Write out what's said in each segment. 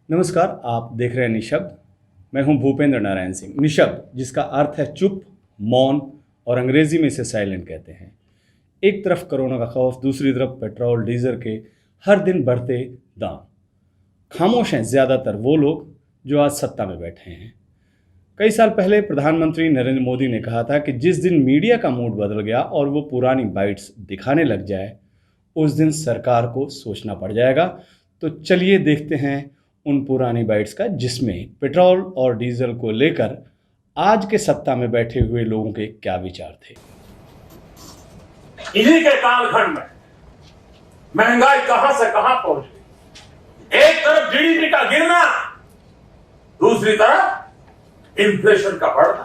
नमस्कार, आप देख रहे हैं निशब्द। मैं हूं भूपेंद्र नारायण सिंह। निशब्द जिसका अर्थ है चुप, मौन और अंग्रेजी में इसे साइलेंट कहते हैं। एक तरफ कोरोना का खौफ, दूसरी तरफ पेट्रोल डीजल के हर दिन बढ़ते दाम। खामोश हैं ज़्यादातर वो लोग जो आज सत्ता में बैठे हैं। कई साल पहले प्रधानमंत्री नरेंद्र मोदी ने कहा था कि जिस दिन मीडिया का मूड बदल गया और वो पुरानी बाइट्स दिखाने लग जाए, उस दिन सरकार को सोचना पड़ जाएगा। तो चलिए देखते हैं उन पुरानी बाइट्स का, जिसमें पेट्रोल और डीजल को लेकर आज के सत्ता में बैठे हुए लोगों के क्या विचार थे। इन्हीं के कालखंड में महंगाई कहां से कहां पहुंच गई। एक तरफ जीडीपी का गिरना, दूसरी तरफ इन्फ्लेशन का बढ़ना।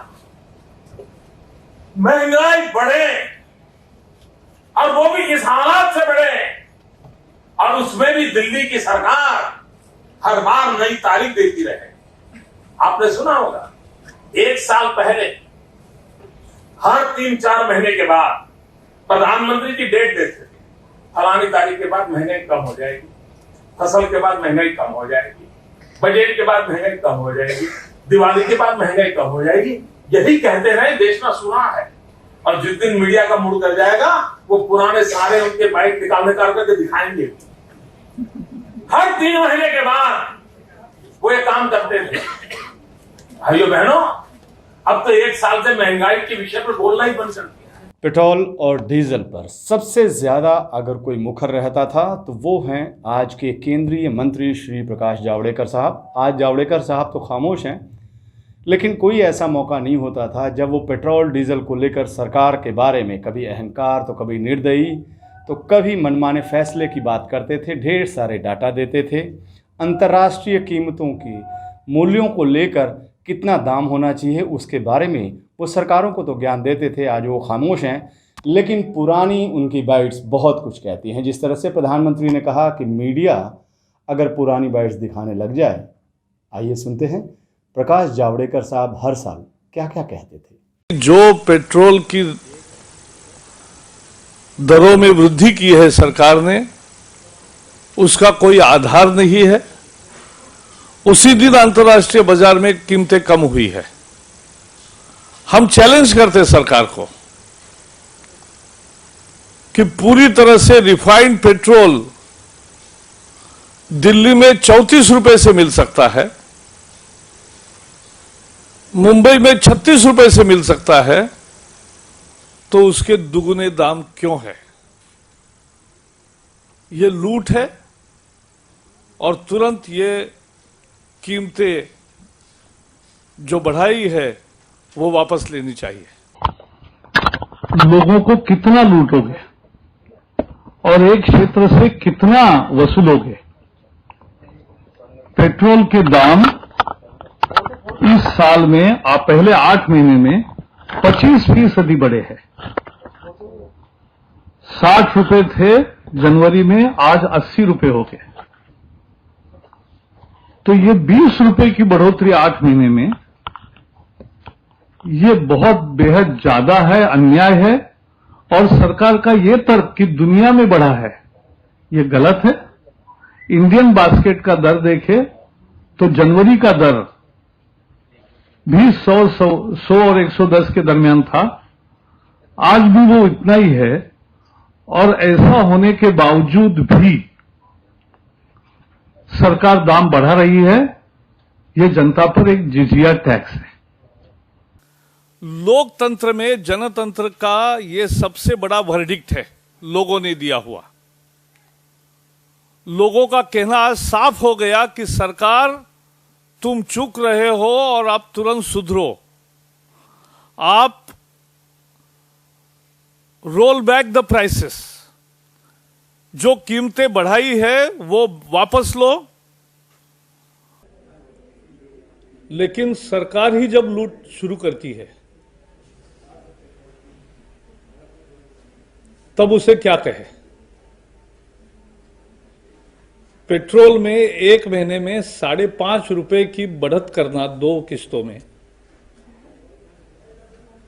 महंगाई बढ़े और वो भी इस हालात से बढ़े, और उसमें भी दिल्ली की सरकार हर बार नई तारीख देती रहे। आपने सुना होगा, एक साल पहले हर 3-4 महीने के बाद प्रधानमंत्री की डेट देते थे। फलानी तारीख के बाद महंगाई कम हो जाएगी, फसल के बाद महंगाई कम हो जाएगी, बजट के बाद महंगाई कम हो जाएगी, दिवाली के बाद महंगाई कम हो जाएगी। यही कहते रहे, देश में सुना है। और जिस दिन मीडिया का मूड कर जाएगा, वो पुराने सारे उनके बाइक निकाल करके दिखाएंगे। हर 3 महीने के बाद वो ये काम करते थे। भाइयों बहनों, अब तो एक साल से महंगाई के विषय पर बोलना ही बंद कर दिया है। पेट्रोल और डीजल पर सबसे ज़्यादा अगर कोई मुखर रहता था तो वो हैं आज के केंद्रीय मंत्री श्री प्रकाश जावड़ेकर साहब। आज जावड़ेकर साहब तो खामोश हैं, लेकिन कोई ऐसा मौका नहीं होता था जब वो पेट्रोल डीजल को लेकर सरकार के बारे में कभी अहंकार तो कभी निर्दयी तो कभी मनमाने फैसले की बात करते थे। ढेर सारे डाटा देते थे। अंतर्राष्ट्रीय कीमतों की मूल्यों को लेकर कितना दाम होना चाहिए उसके बारे में वो सरकारों को तो ज्ञान देते थे। आज वो खामोश हैं, लेकिन पुरानी उनकी बाइट्स बहुत कुछ कहती हैं। जिस तरह से प्रधानमंत्री ने कहा कि मीडिया अगर पुरानी बाइट्स दिखाने लग जाए, आइए सुनते हैं प्रकाश जावड़ेकर साहब हर साल क्या क्या कहते थे। जो पेट्रोल की दरों में वृद्धि की है सरकार ने, उसका कोई आधार नहीं है। उसी दिन अंतर्राष्ट्रीय बाजार में कीमतें कम हुई है। हम चैलेंज करते सरकार को कि पूरी तरह से रिफाइंड पेट्रोल दिल्ली में 34 रुपए से मिल सकता है, मुंबई में 36 रुपए से मिल सकता है, तो उसके दुगने दाम क्यों है? ये लूट है और तुरंत ये कीमतें जो बढ़ाई है वो वापस लेनी चाहिए। लोगों को कितना लूटोगे और एक क्षेत्र से कितना वसूलोगे? पेट्रोल के दाम इस साल में पहले 8 महीने में 25% बढ़े हैं। 60 रुपए थे जनवरी में, आज 80 रुपए हो गए। तो ये 20 रुपए की बढ़ोतरी 8 महीने में, ये बहुत बेहद ज्यादा है, अन्याय है। और सरकार का ये तर्क कि दुनिया में बढ़ा है, ये गलत है। इंडियन बास्केट का दर देखे तो जनवरी का दर भी 100 और 110 के दरमियान था, आज भी वो इतना ही है। और ऐसा होने के बावजूद भी सरकार दाम बढ़ा रही है। ये जनता पर एक जिजिया टैक्स है। लोकतंत्र में जनतंत्र का ये सबसे बड़ा वर्डिक्ट है, लोगों ने दिया हुआ। लोगों का कहना आज साफ हो गया कि सरकार तुम चूक रहे हो और आप तुरंत सुधरो। आप रोल बैक द प्राइसेस, जो कीमतें बढ़ाई है वो वापस लो। लेकिन सरकार ही जब लूट शुरू करती है तब उसे क्या कहे? पेट्रोल में एक महीने में 5.5 रुपए की बढ़त करना 2 किस्तों में,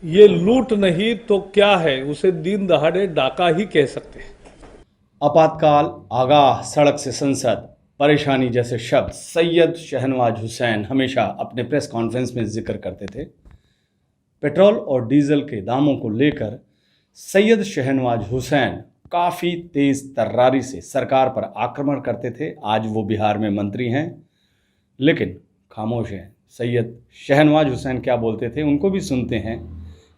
ये लूट नहीं तो क्या है? उसे दिन दहाड़े डाका ही कह सकते हैं। आपातकाल, आगाह, सड़क से संसद, परेशानी जैसे शब्द सैयद शहनवाज हुसैन हमेशा अपने प्रेस कॉन्फ्रेंस में जिक्र करते थे। पेट्रोल और डीजल के दामों को लेकर सैयद शहनवाज हुसैन काफ़ी तेज़ तर्रारी से सरकार पर आक्रमण करते थे। आज वो बिहार में मंत्री हैं लेकिन खामोश हैं। सैयद शहनवाज हुसैन क्या बोलते थे उनको भी सुनते हैं,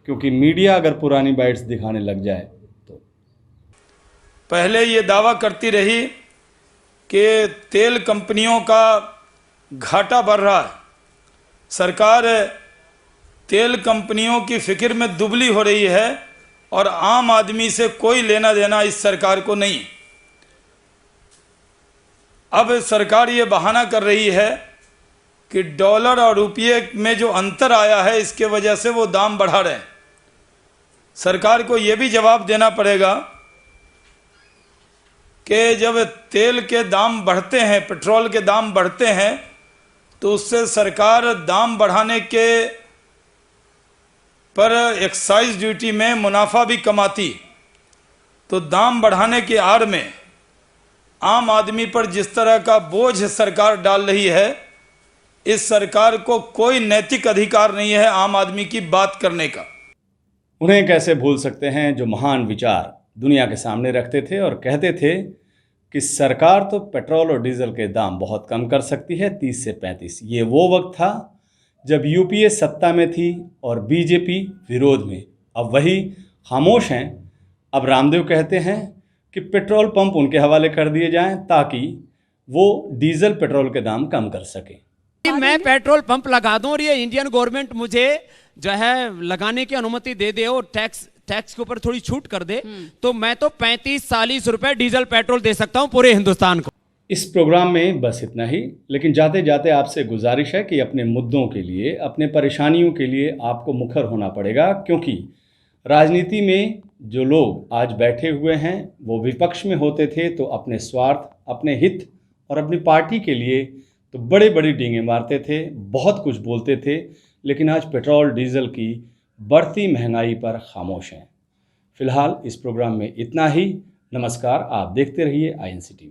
क्योंकि मीडिया अगर पुरानी बाइट्स दिखाने लग जाए तो। पहले ये दावा करती रही कि तेल कंपनियों का घाटा बढ़ रहा है, सरकार तेल कंपनियों की फिक्र में दुबली हो रही है और आम आदमी से कोई लेना देना इस सरकार को नहीं। अब सरकार ये बहाना कर रही है कि डॉलर और रुपये में जो अंतर आया है इसके वजह से वो दाम बढ़ा रहे हैं। सरकार को ये भी जवाब देना पड़ेगा कि जब तेल के दाम बढ़ते हैं, पेट्रोल के दाम बढ़ते हैं, तो उससे सरकार दाम बढ़ाने के पर एक्साइज ड्यूटी में मुनाफा भी कमाती, तो दाम बढ़ाने की आड़ में आम आदमी पर जिस तरह का बोझ सरकार डाल रही है, इस सरकार को कोई नैतिक अधिकार नहीं है आम आदमी की बात करने का। उन्हें कैसे भूल सकते हैं जो महान विचार दुनिया के सामने रखते थे और कहते थे कि सरकार तो पेट्रोल और डीजल के दाम बहुत कम कर सकती है 30 से 35। ये वो वक्त था जब यूपीए सत्ता में थी और बीजेपी विरोध में। अब वही खामोश हैं। अब रामदेव कहते हैं कि पेट्रोल पंप उनके हवाले कर दिए जाएं ताकि वो डीजल पेट्रोल के दाम कम कर सकें। मैं पेट्रोल पंप लगा दूं और ये इंडियन गवर्नमेंट मुझे जो है लगाने की अनुमति दे दे और टैक्स के ऊपर थोड़ी छूट कर दे, तो मैं तो 35-40 रुपए डीजल पेट्रोल दे सकता हूं पूरे हिंदुस्तान को। इस प्रोग्राम में बस इतना ही, लेकिन जाते जाते आपसे गुजारिश है कि अपने मुद्दों के लिए, अपने परेशानियों के लिए आपको मुखर होना पड़ेगा, क्योंकि राजनीति में जो लोग आज बैठे हुए हैं वो विपक्ष में होते थे तो अपने स्वार्थ, अपने हित और अपनी पार्टी के लिए तो बड़े बड़ी डींगे मारते थे, बहुत कुछ बोलते थे, लेकिन आज पेट्रोल डीजल की बढ़ती महंगाई पर खामोश हैं। फिलहाल इस प्रोग्राम में इतना ही। नमस्कार, आप देखते रहिए INC TV।